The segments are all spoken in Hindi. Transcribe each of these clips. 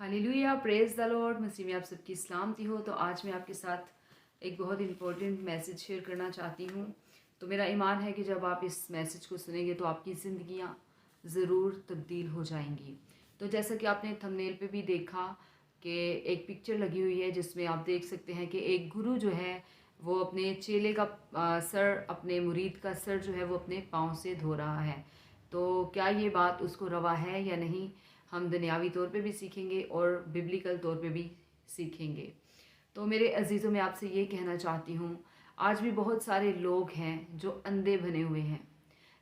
Hallelujah, praise the lord. मसीह में आप सबकी सलामती हो। तो आज मैं आपके साथ एक बहुत इंपॉर्टेंट मैसेज शेयर करना चाहती हूँ। तो मेरा ईमान है कि जब आप इस मैसेज को सुनेंगे तो आपकी ज़िंदगियाँ ज़रूर तब्दील हो जाएंगी। तो जैसा कि आपने थंबनेल पे भी देखा कि एक पिक्चर लगी हुई है जिसमें आप देख सकते हैं कि एक गुरु जो है वो अपने चेले का सर, अपने मुरीद का सर जो है वो अपने पाँव से धो रहा है। तो क्या ये बात उसको रवा है या नहीं, हम दुनियावी तौर पे भी सीखेंगे और बिब्लिकल तौर पे भी सीखेंगे। तो मेरे अजीज़ों, मैं आपसे ये कहना चाहती हूँ, आज भी बहुत सारे लोग हैं जो अंधे बने हुए हैं,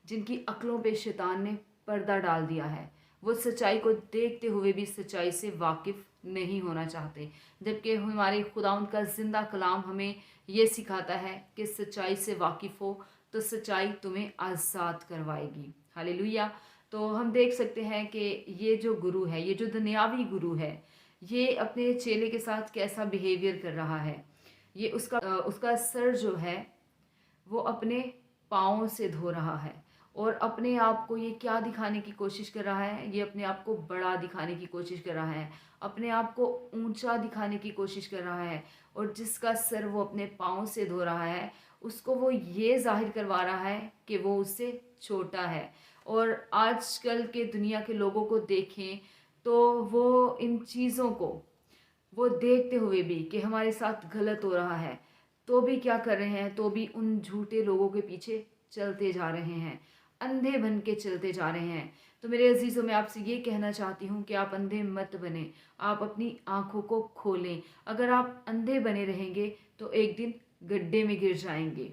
जिनकी अक्लों पे शैतान ने पर्दा डाल दिया है। वो सच्चाई को देखते हुए भी सच्चाई से वाकिफ़ नहीं होना चाहते, जबकि हमारे खुदावंद का ज़िंदा कलाम हमें ये सिखाता है कि सच्चाई से वाकिफ़ हो तो सच्चाई तुम्हें आज़ाद करवाएगी। हालेलुया। तो हम देख सकते हैं कि ये जो गुरु है, ये जो दुनियावी गुरु है, ये अपने चेले के साथ कैसा बिहेवियर कर रहा है। ये उसका सर जो है वो अपने पाँव से धो रहा है और अपने आप को ये क्या दिखाने की कोशिश कर रहा है, ये अपने आप को बड़ा दिखाने की कोशिश कर रहा है, अपने आप को ऊंचा दिखाने की कोशिश कर रहा है। और जिसका सर वो अपने पाँव से धो रहा है उसको वो ये जाहिर करवा रहा है कि वो उससे छोटा है। और आजकल के दुनिया के लोगों को देखें तो वो इन चीज़ों को वो देखते हुए भी कि हमारे साथ गलत हो रहा है तो भी क्या कर रहे हैं, तो भी उन झूठे लोगों के पीछे चलते जा रहे हैं, अंधे बन के चलते जा रहे हैं। तो मेरे अजीज़ों, मैं आपसे ये कहना चाहती हूँ कि आप अंधे मत बने, आप अपनी आँखों को खोलें। अगर आप अंधे बने रहेंगे तो एक दिन गड्ढे में गिर जाएंगे।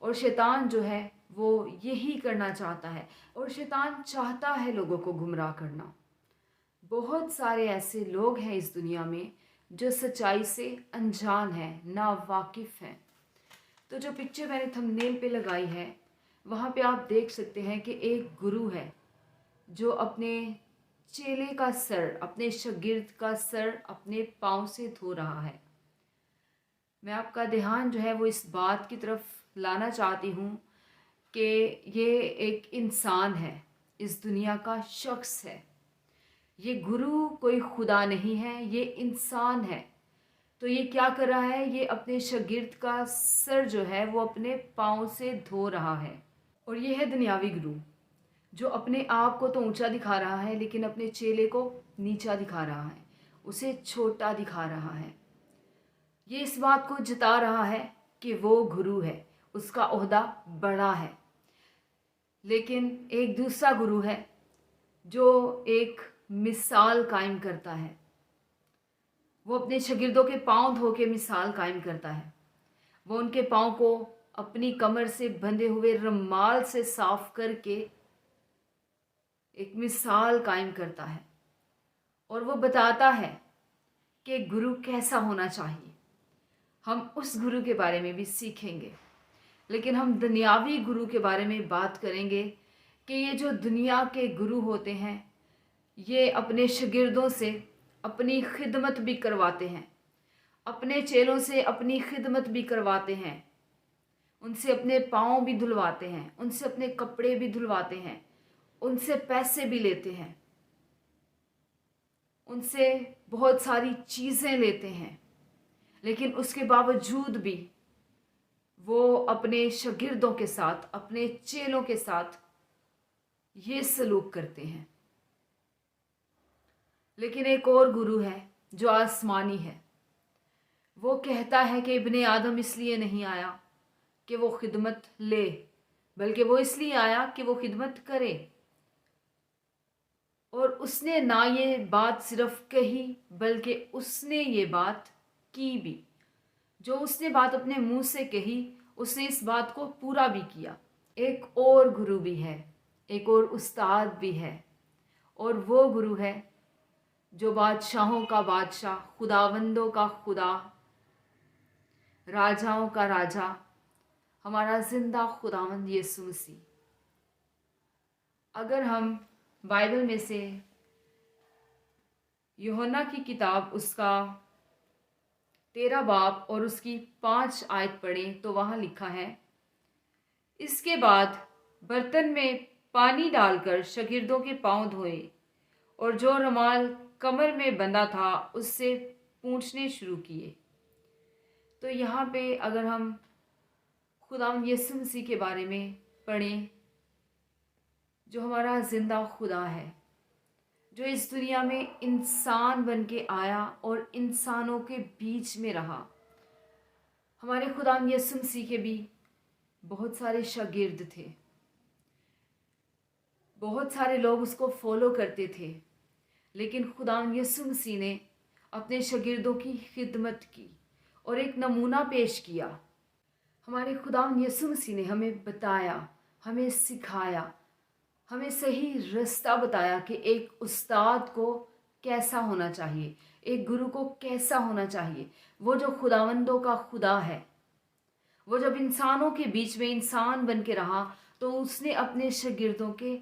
और शैतान जो है वो यही करना चाहता है, और शैतान चाहता है लोगों को गुमराह करना। बहुत सारे ऐसे लोग हैं इस दुनिया में जो सच्चाई से अनजान हैं, ना वाकिफ़ हैं। तो जो पिक्चर मैंने थंबनेल पे लगाई है वहाँ पे आप देख सकते हैं कि एक गुरु है जो अपने चेले का सर, अपने शागिर्द का सर अपने पाँव से धो रहा है। मैं आपका ध्यान जो है वो इस बात की तरफ लाना चाहती हूँ कि ये एक इंसान है, इस दुनिया का शख्स है। ये गुरु कोई खुदा नहीं है, ये इंसान है। तो ये क्या कर रहा है, ये अपने शागिर्द का सर जो है वो अपने पाँव से धो रहा है। और ये है दुनियावी गुरु जो अपने आप को तो ऊंचा दिखा रहा है लेकिन अपने चेले को नीचा दिखा रहा है, उसे छोटा दिखा रहा है। ये इस बात को जता रहा है कि वो गुरु है, उसका ओहदा बड़ा है। लेकिन एक दूसरा गुरु है जो एक मिसाल कायम करता है। वो अपने शागिर्दों के पांव धो के मिसाल कायम करता है। वो उनके पांव को अपनी कमर से बंधे हुए रुमाल से साफ करके एक मिसाल कायम करता है और वो बताता है कि गुरु कैसा होना चाहिए। हम उस गुरु के बारे में भी सीखेंगे, लेकिन हम दुनियावी गुरु के बारे में बात करेंगे कि ये जो दुनिया के गुरु होते हैं ये अपने शागिर्दों से अपनी खिदमत भी करवाते हैं, अपने चेलों से अपनी खिदमत भी करवाते हैं, उनसे अपने पाँव भी धुलवाते हैं, उनसे अपने कपड़े भी धुलवाते हैं, उनसे पैसे भी लेते हैं, उनसे बहुत सारी चीज़ें लेते हैं। लेकिन उसके बावजूद भी वो अपने शागिर्दों के साथ, अपने चेलों के साथ ये सलूक करते हैं। लेकिन एक और गुरु है जो आसमानी है। वो कहता है कि इब्ने आदम इसलिए नहीं आया कि वो खिदमत ले, बल्कि वो इसलिए आया कि वो खिदमत करे। और उसने ना ये बात सिर्फ कही बल्कि उसने ये बात की भी। जो उसने बात अपने मुंह से कही उसने इस बात को पूरा भी किया। एक और गुरु भी है, एक और उस्ताद भी है, और वो गुरु है जो बादशाहों का बादशाह, खुदावंदों का खुदा, राजाओं का राजा, हमारा जिंदा खुदावंद यीशु मसीह। अगर हम बाइबल में से यूहन्ना की किताब उसका 13 बाब और उसकी 5 आयत पढ़ें तो वहाँ लिखा है, इसके बाद बर्तन में पानी डालकर शागिर्दों के पांव धोए और जो रुमाल कमर में बंधा था उससे पूछने शुरू किए। तो यहाँ पे अगर हम खुदावंद यीशु मसीह के बारे में पढ़ें, जो हमारा ज़िंदा खुदा है, जो इस दुनिया में इंसान बन के आया और इंसानों के बीच में रहा। हमारे खुदावंद यीशु मसीह के भी बहुत सारे शागिर्द थे, बहुत सारे लोग उसको फॉलो करते थे, लेकिन खुदावंद यीशु मसीह ने अपने शागिर्दों की खिदमत की और एक नमूना पेश किया। हमारे खुदावंद यीशु मसीह ने हमें बताया, हमें सिखाया, हमें सही रास्ता बताया कि एक उस्ताद को कैसा होना चाहिए, एक गुरु को कैसा होना चाहिए। वो जो खुदावंदों का खुदा है, वो जब इंसानों के बीच में इंसान बन के रहा तो उसने अपने शागिर्दों के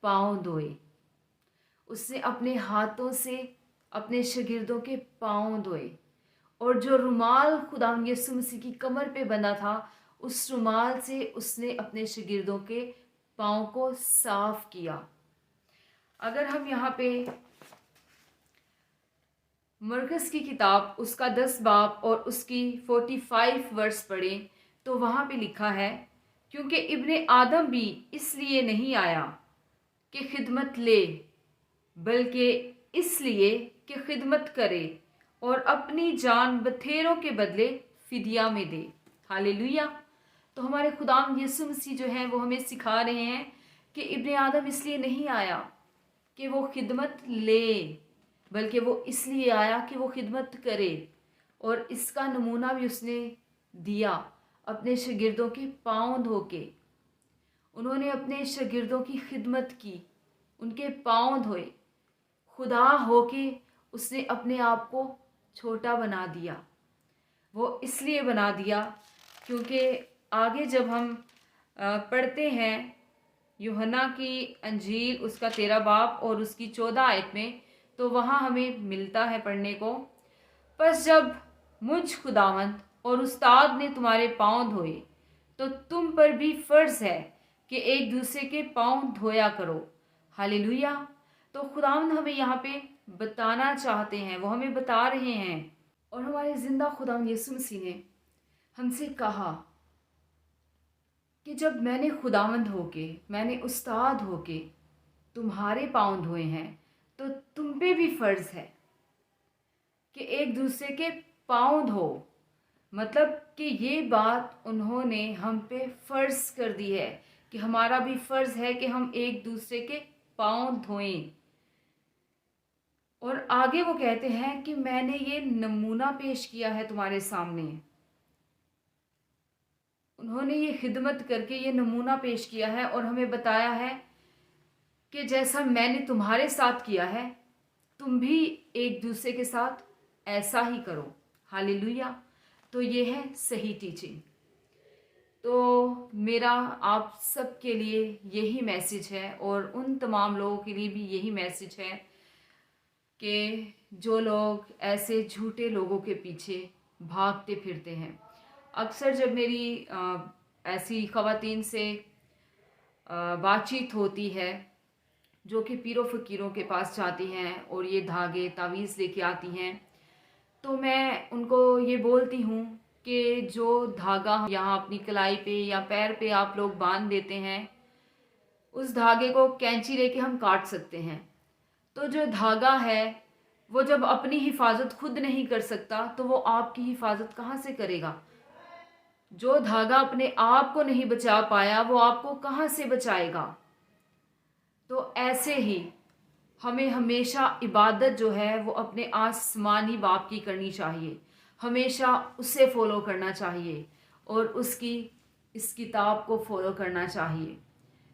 पाँव धोए, उसने अपने हाथों से अपने शागिर्दों के पाँव धोए, और जो रुमाल खुदावंद यीशु मसीह की कमर पे बंधा था उस रुमाल से उसने अपने शागिर्दों के पाँव को साफ किया। अगर हम यहाँ पे मरकस की किताब उसका 10 बाब और उसकी 45 वर्स पढ़ें तो वहाँ पे लिखा है, क्योंकि इब्ने आदम भी इसलिए नहीं आया कि खिदमत ले, बल्कि इसलिए कि खिदमत करे और अपनी जान बथेरों के बदले फिदिया में दे। हालेलुया। तो हमारे खुदावंद यीशु मसीह जो हैं वो हमें सिखा रहे हैं कि इब्ने आदम इसलिए नहीं आया कि वो खिदमत ले, बल्कि वो इसलिए आया कि वो खिदमत करे, और इसका नमूना भी उसने दिया अपने शागिर्दों के पाँव धो के। उन्होंने अपने शागिर्दों की खिदमत की, उनके पाँव धोए। खुदा होके उसने अपने आप को छोटा बना दिया। वो इसलिए बना दिया क्योंकि आगे जब हम पढ़ते हैं यूहन्ना की अंजील उसका 13 बाब और उसकी 14 आयत में, तो वहाँ हमें मिलता है पढ़ने को, बस जब मुझ खुदावंद और उस्ताद ने तुम्हारे पाँव धोए तो तुम पर भी फ़र्ज़ है कि एक दूसरे के पाँव धोया करो। हालेलुया। तो खुदावंद हमें यहाँ पे बताना चाहते हैं, वो हमें बता रहे हैं, और हमारे ज़िंदा खुदावंद यीशु मसीह ने हमसे कहा कि जब मैंने खुदावंद होके, मैंने उस्ताद होके तुम्हारे पाँव धोए हैं तो तुम पे भी फ़र्ज़ है कि एक दूसरे के पाँव धो। मतलब कि ये बात उन्होंने हम पे फ़र्ज़ कर दी है कि हमारा भी फ़र्ज़ है कि हम एक दूसरे के पाँव धोएं। और आगे वो कहते हैं कि मैंने ये नमूना पेश किया है तुम्हारे सामने। उन्होंने ये खिदमत करके ये नमूना पेश किया है और हमें बताया है कि जैसा मैंने तुम्हारे साथ किया है तुम भी एक दूसरे के साथ ऐसा ही करो। हालेलुया। तो ये है सही टीचिंग। तो मेरा आप सब के लिए यही मैसेज है और उन तमाम लोगों के लिए भी यही मैसेज है कि जो लोग ऐसे झूठे लोगों के पीछे भागते फिरते हैं। अक्सर जब मेरी ऐसी ख़वातीन से बातचीत होती है जो कि पीरों फ़कीरों के पास जाती हैं और ये धागे तावीज़ लेके आती हैं, तो मैं उनको ये बोलती हूँ कि जो धागा यहाँ अपनी कलाई पे या पैर पे आप लोग बांध देते हैं, उस धागे को कैंची लेके हम काट सकते हैं। तो जो धागा है वो जब अपनी हिफाजत खुद नहीं कर सकता तो वो आपकी हिफाजत कहाँ से करेगा। जो धागा अपने आप को नहीं बचा पाया वो आपको कहाँ से बचाएगा। तो ऐसे ही हमें हमेशा इबादत जो है वो अपने आसमानी बाप की करनी चाहिए, हमेशा उसे फॉलो करना चाहिए और उसकी इस किताब को फॉलो करना चाहिए,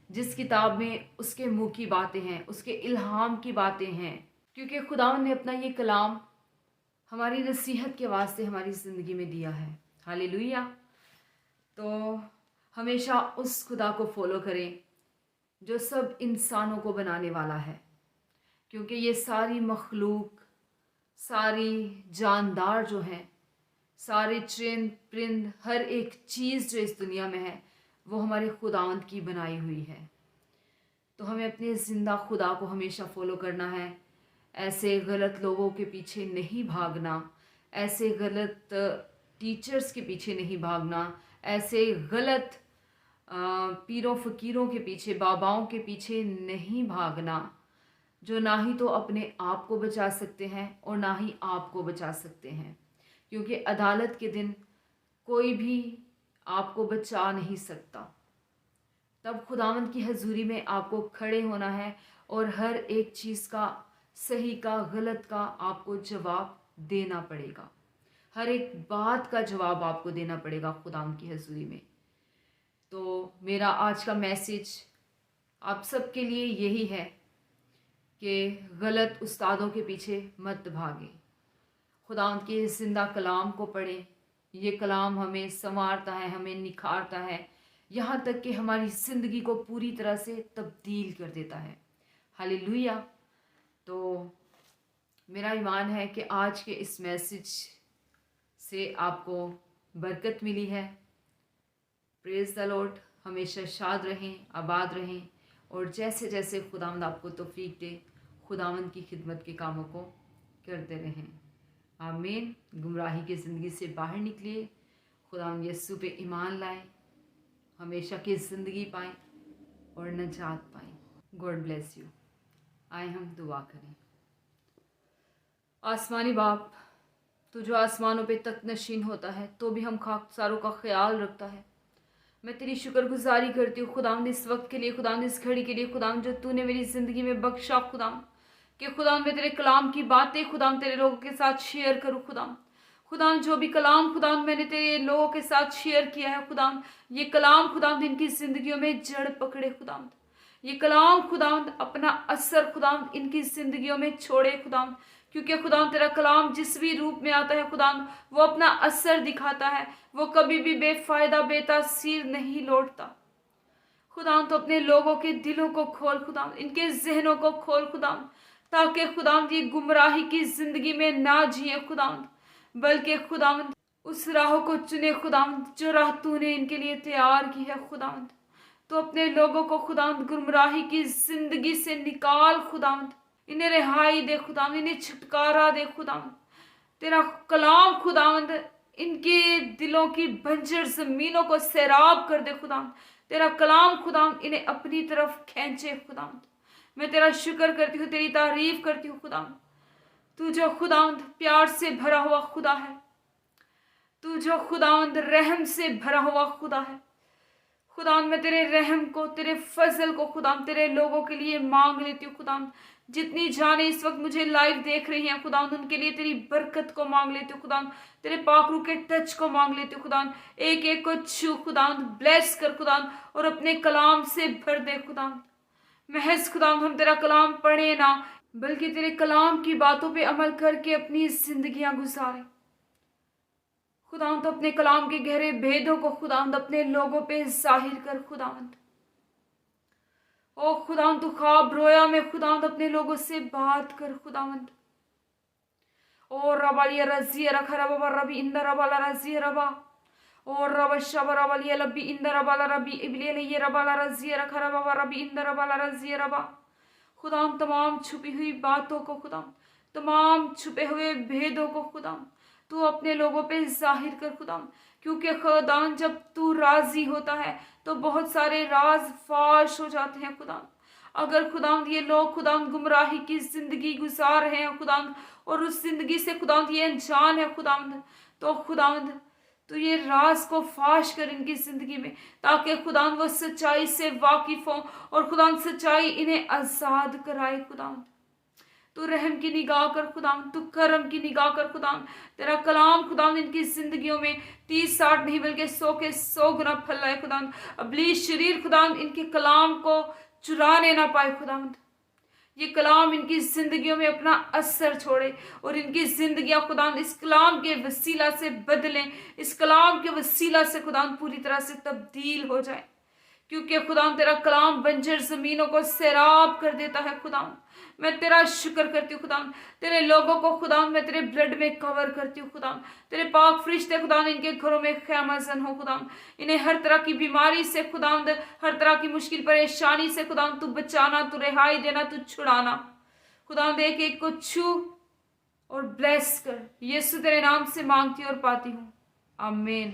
जिस किताब में उसके मुंह की बातें हैं, उसके इल्हाम की बातें हैं, क्योंकि खुदावंद ने अपना ये कलाम हमारी नसीहत के वास्ते हमारी ज़िंदगी में दिया है। हालेलुया। तो हमेशा उस खुदा को फॉलो करें जो सब इंसानों को बनाने वाला है, क्योंकि ये सारी मखलूक, सारी जानदार जो हैं, सारे चिरिंद परिंद, हर एक चीज़ जो इस दुनिया में है वो हमारे खुदावंद की बनाई हुई है। तो हमें अपने ज़िंदा खुदा को हमेशा फॉलो करना है, ऐसे गलत लोगों के पीछे नहीं भागना, ऐसे गलत टीचर्स के पीछे नहीं भागना, ऐसे गलत पीरों फकीरों के पीछे, बाबाओं के पीछे नहीं भागना, जो ना ही तो अपने आप को बचा सकते हैं और ना ही आपको बचा सकते हैं। क्योंकि अदालत के दिन कोई भी आपको बचा नहीं सकता। तब खुदावंद की हजूरी में आपको खड़े होना है और हर एक चीज़ का, सही का गलत का आपको जवाब देना पड़ेगा। हर एक बात का जवाब आपको देना पड़ेगा खुदावंद की हजूरी में। तो मेरा आज का मैसेज आप सबके लिए यही है कि गलत उस्तादों के पीछे मत भागें, खुदावंद के जिंदा कलाम को पढ़ें। ये कलाम हमें संवारता है, हमें निखारता है, यहाँ तक कि हमारी ज़िंदगी को पूरी तरह से तब्दील कर देता है। हालेलुया। तो मेरा ईमान है कि आज के इस मैसेज से आपको बरकत मिली है। Praise the Lord. हमेशा शाद रहें, आबाद रहें और जैसे जैसे खुदावंद आपको तौफीक दे, खुदावंद की खिदमत के कामों को करते रहें। आमीन। गुमराही की ज़िंदगी से बाहर निकलिए, खुदावंद यीशु पे ईमान लाएं, हमेशा की ज़िंदगी पाएं और नजात पाएं। God bless you. आए हम दुआ करें। आसमानी बाप, तू जो आसमानों पे तक नशीन होता है तो भी हम खाकसारों का ख्याल रखता है। मैं तेरी शुक्रगुजारी करती हूँ खुदावंद इस वक्त के लिए, खुदावंद इस घड़ी के लिए, खुदावंद जो तूने मेरी ज़िंदगी में बख्शा खुदावंद, कि खुदावंद मैं तेरे कलाम की बातें खुदावंद तेरे लोगों के साथ शेयर करूँ खुदावंद। खुदावंद जो भी कलाम खुदावंद मैंने तेरे लोगों के साथ शेयर किया है खुदावंद, ये कलाम खुदावंद इनकी ज़िंदगियों में जड़ पकड़े खुदावंद। ये कलाम खुदावंद अपना असर खुदावंद इनकी ज़िंदगियों में छोड़े खुदावंद, क्योंकि खुदावंद तेरा कलाम जिस भी रूप में आता है खुदावंद वो अपना असर दिखाता है, वो कभी भी बेफायदा बेतासीर नहीं लौटता। खुदावंद तो अपने लोगों के दिलों को खोल खुदावंद, इनके जहनों को खोल खुदावंद, ताकि खुदावंद ये गुमराही की जिंदगी में ना जिए खुदावंद, बल्कि खुदावंद उस राह को चुने खुदावंद जो राह तूने इनके लिए तैयार की है खुदावंद। तो अपने लोगों को खुदावंद गुमराही की जिंदगी से निकाल खुदावंद, इन्हें रिहाई दे खुदावंद, इन्हें छुटकारा दे खुदावंद। तेरा कलाम खुदावंद इनके दिलों की बंजर जमीनों को सैराब कर दे खुदावंद। तेरा कलाम खुदावंद इन्हें अपनी तरफ खींचे खुदावंद। मैं तेरा शुक्र करती हूँ, तेरी तारीफ करती हूँ खुदावंद। तू जो खुदावंद प्यार से भरा हुआ खुदा है, तू जो खुदावंद रहम से भरा हुआ खुदा है खुदावंद, मैं तेरे रहम को, तेरे फजल को खुदावंद तेरे लोगों के लिए मांग लेती हूँ खुदावंद। जितनी जाने इस वक्त मुझे लाइव देख रही हैं खुदावंद, उनके लिए तेरी बरकत को मांग लेती हूँ खुदावंद, तेरे पाकरू के टच को मांग लेती हूँ खुदावंद। एक एक को छू खुदावंद, ब्लेस कर खुदावंद और अपने कलाम से भर दे खुदावंद। महज खुदावंद हम तेरा कलाम पढ़े ना, बल्कि तेरे कलाम की बातों पे अमल करके अपनी जिंदगियां गुजारें खुदावंद। तो अपने कलाम के गहरे भेदों को खुदावंद अपने लोगों पे जाहिर कर खुदावंद। ओ खुदावंद तू ख्वाब रोया में खुदावंद अपने लोगों से बात कर खुदावंद। ओ रबालिया रजिया रखा रबा रबी इंदर रबाला रजिया रबा, ओ रबा शबा रबालिया लबी इंदर रबाला रबी इबलिया ये रबाला रजिया रखा रबा रबी इंदर रबाला रजिया रबा। खुदावंद तमाम छुपी हुई बातों को खुदावंद, तमाम छुपे हुए भेदों को खुदावंद तू अपने लोगों पे जाहिर कर खुदावंद, क्योंकि खुदावंद जब तू राजी होता है तो बहुत सारे राज फाश हो जाते हैं खुदावंद। अगर खुदावंद ये लोग खुदावंद गुमराही की जिंदगी गुजार रहे हैं खुदावंद और उस जिंदगी से खुदावंद ये अनजान है खुदावंद, तो खुदावंद तो ये राज को फाश कर इनकी जिंदगी में, ताकि खुदावंद वो सच्चाई से वाकिफ हो और खुदावंद सच्चाई इन्हें आजाद कराए खुदावंद। तू रहम की निगाह कर खुदावंद, तू करम की निगाह कर खुदावंद। तेरा कलाम खुदावंद इनकी जिंदगियों में 30-60 नहीं बल्कि 100 के 100 गुना फैलाए खुदावंद। अबलीस शरीर खुदावंद इनके कलाम को चुराने ना पाए खुदावंद। ये कलाम इनकी जिंदगियों में अपना असर छोड़े और इनकी जिंदगियां खुदावंद इस कलाम के वसीला से बदलें, इस कलाम के वसीला से खुदावंद पूरी तरह से तब्दील हो जाए, क्योंकि खुदावंद तेरा कलाम बंजर जमीनों को सैराब कर देता है खुदावंद। मैं तेरा शुक्र करती हूँ खुदावंद, तेरे लोगों को खुदावंद मैं तेरे ब्लड में कवर करती हूँ खुदावंद। तेरे पाक फरिश्ते खुदावंद इनके घरों में ख़ैमाज़न हो खुदावंद, इन्हें हर तरह की बीमारी से खुदावंद, हर तरह की मुश्किल परेशानी से खुदावंद तू बचाना, तू रिहाई देना, तू छुड़ाना खुदा दे केक को छू और ब्लेस कर, यीशु तेरे नाम से मांगती और पाती हूँ, आमीन।